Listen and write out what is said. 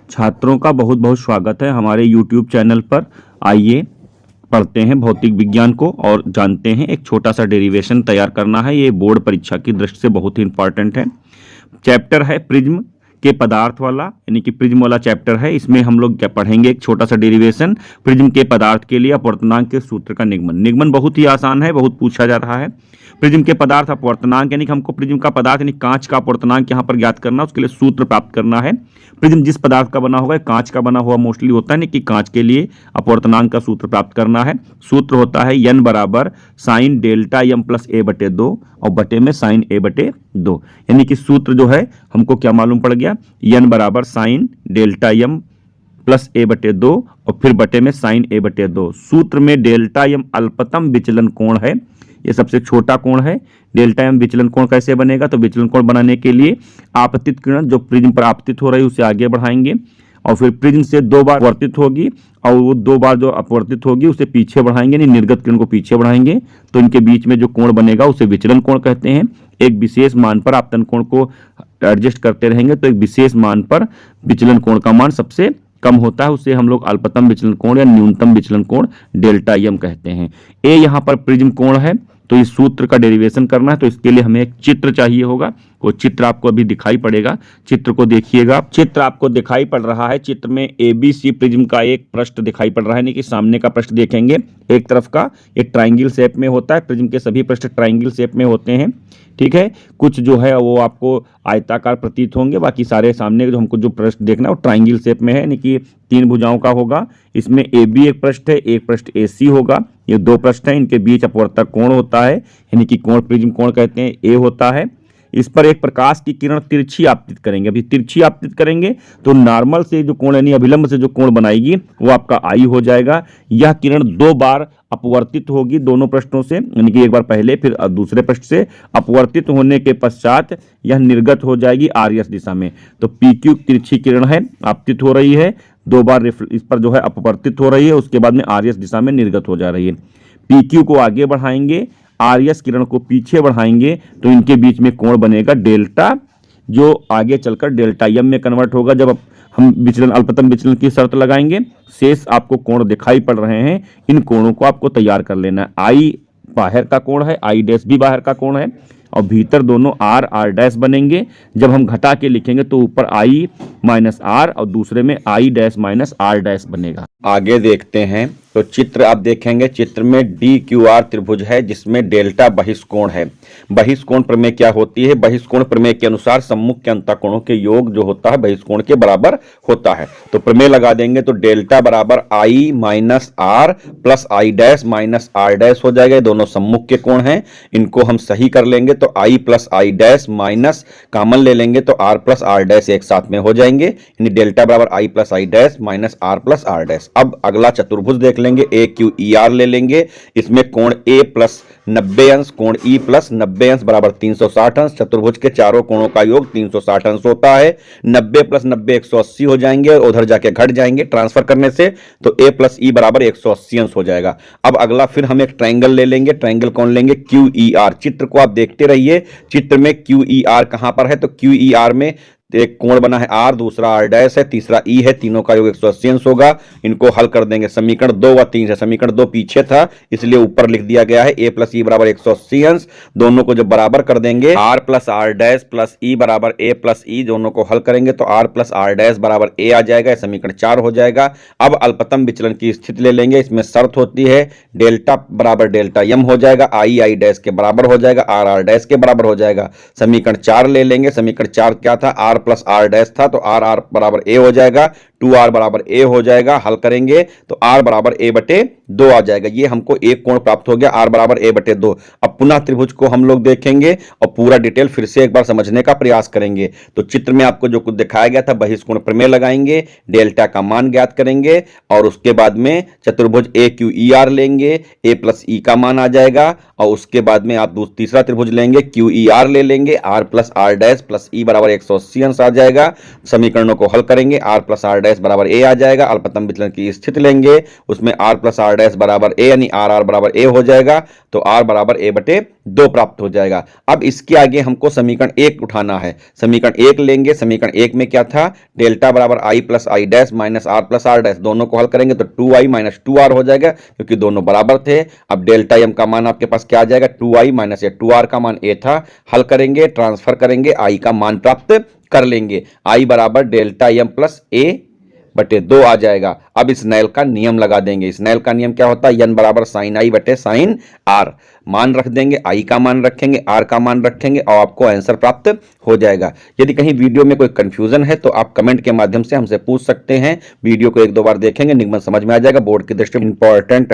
छात्रों का बहुत बहुत स्वागत है हमारे YouTube चैनल पर। आइए पढ़ते हैं भौतिक विज्ञान को और जानते हैं। एक छोटा सा डेरिवेशन तैयार करना है। ये बोर्ड परीक्षा की दृष्टि से बहुत ही इंपॉर्टेंट है। चैप्टर है प्रिज्म के पदार्थ वाला, यानी कि प्रिज्म वाला चैप्टर है। इसमें हम लोग क्या पढ़ेंगे, एक छोटा सा डेरिवेशन प्रिज्म के पदार्थ के लिए अपवर्तनांक के सूत्र का निगमन बहुत ही आसान है, बहुत पूछा जा रहा है। प्रिज्म के पदार्थ अपवर्तनांक, यानी कि हमको प्रिज्म का पदार्थ यानी कांच का अपवर्तनांक यहाँ पर ज्ञात करना, उसके लिए सूत्र प्राप्त करना है। प्रिज्म जिस पदार्थ का बना होगा, कांच का बना हुआ मोस्टली होता है, कि कांच के लिए अपवर्तनांक का सूत्र प्राप्त करना है। सूत्र होता है n बराबर sine delta m plus a बटे 2 और बटे में साइन a बटे 2, यानी कि सूत्र जो है हमको क्या मालूम पड़ गया, n बराबर sine delta m plus a बटे 2 और फिर बटे में साइन a बटे 2। सूत्र में डेल्टा m अल्पतम विचलन कोण है, ये सबसे छोटा कोण है। डेल्टा एम विचलन कोण कैसे बनेगा, तो विचलन कोण बनाने के लिए आपतित किरण जो प्रिज्म पर आपतित हो रही है उसे आगे बढ़ाएंगे और फिर प्रिज्म से 2 बार अपवर्तित होगी और वो 2 बार जो अपवर्तित होगी उसे पीछे बढ़ाएंगे, यानी निर्गत किरण को पीछे बढ़ाएंगे, तो इनके बीच में जो कोण बनेगा उसे विचलन कोण कहते हैं। एक विशेष मान पर आपतन कोण को एडजस्ट करते रहेंगे तो एक विशेष मान पर विचलन कोण का मान सबसे कम होता है, उसे हम लोग अल्पतम विचलन कोण या न्यूनतम विचलन कोण डेल्टा एम कहते हैं। ए यहाँ पर प्रिज्म कोण है, तो इस सूत्र का डेरिवेशन करना है, तो इसके लिए हमें एक चित्र चाहिए होगा। वो चित्र आपको अभी दिखाई पड़ेगा, चित्र को देखिएगा। चित्र आपको दिखाई पड़ रहा है। चित्र में ABC प्रिज्म का एक पृष्ठ दिखाई पड़ रहा है, यानी कि सामने का पृष्ठ देखेंगे एक तरफ का एक ट्राइंगल शेप में होता है। प्रिज्म के सभी पृष्ठ ट्राइंगल शेप में होते हैं, ठीक है। कुछ जो है वो आपको आयताकार प्रतीत होंगे, बाकी सारे सामने जो हमको जो पृष्ठ देखना है वो ट्राइंगल शेप में है, यानी कि 3 भुजाओं का होगा। इसमें AB एक पृष्ठ है, एक पृष्ठ AC होगा, ये 2 पृष्ठ हैं, इनके बीच अपवर्तक कोण होता है, यानी कि कोण प्रिज्म कोण कहते हैं, A होता है। इस पर एक प्रकाश की किरण तिरछी आपतित करेंगे। अभी तिरछी आपतित करेंगे तो नॉर्मल से जो कोण यानी अभिलंब से जो कोण बनाएगी वो आपका I हो जाएगा। यह किरण 2 बार अपवर्तित होगी दोनों पृष्ठों से, यानी कि एक बार पहले फिर दूसरे पृष्ठ से। अपवर्तित होने के पश्चात यह निर्गत हो जाएगी RS दिशा में। तो PQ तिरछी किरण है, आपतित हो रही है, 2 बार इस पर जो है अपवर्तित हो रही है, उसके बाद में RS दिशा में निर्गत हो जा रही है। PQ को आगे बढ़ाएंगे, RS किरण को पीछे बढ़ाएंगे, तो इनके बीच में कोण बनेगा डेल्टा, जो आगे चलकर डेल्टा एम में कन्वर्ट होगा जब हम विचलन अल्पतम विचलन की शर्त लगाएंगे। शेष आपको कोण दिखाई पड़ रहे हैं, इन कोणों को आपको तैयार कर लेना है। I बाहर का कोण है, I डैश भी बाहर का कोण है और भीतर दोनों R डैश बनेंगे। जब हम घटा के लिखेंगे तो ऊपर I माइनस R और दूसरे में I dash minus R dash बनेगा। आगे देखते हैं तो चित्र आप देखेंगे, चित्र में DQR त्रिभुज है जिसमें डेल्टा बहिष्कोण है। बहिष्कोण प्रमेय क्या होती है, बहिष्कोण प्रमेय के अनुसार सम्मुख के अंतःकोणों के योग जो होता है बहिष्कोण के बराबर होता है। तो प्रमेय लगा देंगे तो डेल्टा बराबर I minus R plus I dash minus R dash हो जाएगा। दोनों सम्मुख के कोण हैं, इनको हम सही कर लेंगे तो I plus I dash minus common ले लेंगे तो R प्लस R डैश एक साथ में हो जाएंगे, यानी डेल्टा बराबर I plus I dash minus R plus R dash. अब अगला चतुर्भुज देख लेंगे, AQER ले लेंगे। इसमें कोण A प्लस 90 अंश, कोण E प्लस 90 अंश बराबर 360 अंश। चतुर्भुज के चारों कोणों का योग 360 अंश होता है। 90 प्लस 90 180 हो जाएंगे और उधर जाके घट जाएंगे ट्रांसफर करने से, तो A प्लस E बराबर 180 अंश हो जाएगा। अब अगला फिर हम एक ट्राइंगल ले लेंगे, ट्राइंगल कौन लेंगे, QER। चित्र को आप देखते रहिए, चित्र में QER कहां पर है, तो QER में एक कोण बना है R, दूसरा R डैश है, तीसरा E है, तीनों का योग 180 अंश होगा। इनको हल कर देंगे। समीकरण 2 व 3 है, समीकरण 2 पीछे था इसलिए ऊपर लिख दिया गया है। A प्लस E बराबर 180 अंश, दोनों को जब बराबर कर देंगे R plus R dash plus E बराबर A प्लस E, दोनों को हल करेंगे तो R प्लस R डैश बराबर A आ जाएगा, समीकरण 4 हो जाएगा। अब अल्पतम विचलन की स्थिति ले लेंगे, इसमें शर्त होती है डेल्टा बराबर डेल्टा एम हो जाएगा, I डैश के बराबर हो जाएगा, R डैश के बराबर हो जाएगा। समीकरण 4 ले लेंगे, समीकरण 4 क्या था, R प्लस R डैश था तो R बराबर A हो जाएगा, 2R बराबर A हो जाएगा। हल करेंगे तो R बराबर A बटे 2 आ जाएगा। ये हमको एक कोण प्राप्त हो गया, R बराबर A बटे 2। अब पुनः त्रिभुज को हम लोग देखेंगे और पूरा डिटेल फिर से एक बार समझने का प्रयास करेंगे। तो चित्र में आपको जो कुछ दिखाया गया था, बहिष्कोण प्रमेय लगाएंगे, डेल्टा का मान ज्ञात करेंगे और उसके बाद में चतुर्भुज AQER लेंगे, A प्लस E का मान आ जाएगा और उसके बाद में आप तीसरा त्रिभुज लेंगे, QER ले लेंगे, R plus R dash plus E बराबर 180 अंश आ जाएगा। समीकरणों को हल करेंगे, R प्लस R डैश बराबर ए आ जाएगा। अल्पतम विचलन की स्थिति लेंगे, उसमें आर प्लस आर डैश बराबर ए यानी आर आर बराबर ए हो जाएगा, तो आर बराबर ए बटे 2 प्राप्त हो जाएगा। अब इसके आगे हमको समीकरण 1 उठाना है। समीकरण 1 लेंगे। समीकरण 1 में क्या था, डेल्टा बराबर I plus I dash minus R plus R dash, दोनों को हल करेंगे तो 2i माइनस 2r हो जाएगा, क्योंकि दोनों बराबर थे। अब डेल्टा एम का मान आपके पास क्या आ जाएगा, 2i माइनस ये 2r का मान a था, हल करेंगे, ट्रांसफर करेंगे, i का मान प्राप्त कर लेंगे। i बराबर डेल्टा एम प्लस a बटे 2 आ जाएगा। अब इस स्नेल का नियम लगा देंगे। स्नेल का नियम क्या होता है, n बराबर साइन आई बटे साइन आर, मान रख देंगे, i का मान रखेंगे, r का मान रखेंगे और आपको आंसर प्राप्त हो जाएगा। यदि कहीं वीडियो में कोई कंफ्यूजन है तो आप कमेंट के माध्यम से हमसे पूछ सकते हैं। वीडियो को 1-2 बार देखेंगे, निगमन समझ में आ जाएगा। बोर्ड की दृष्टि में इंपॉर्टेंट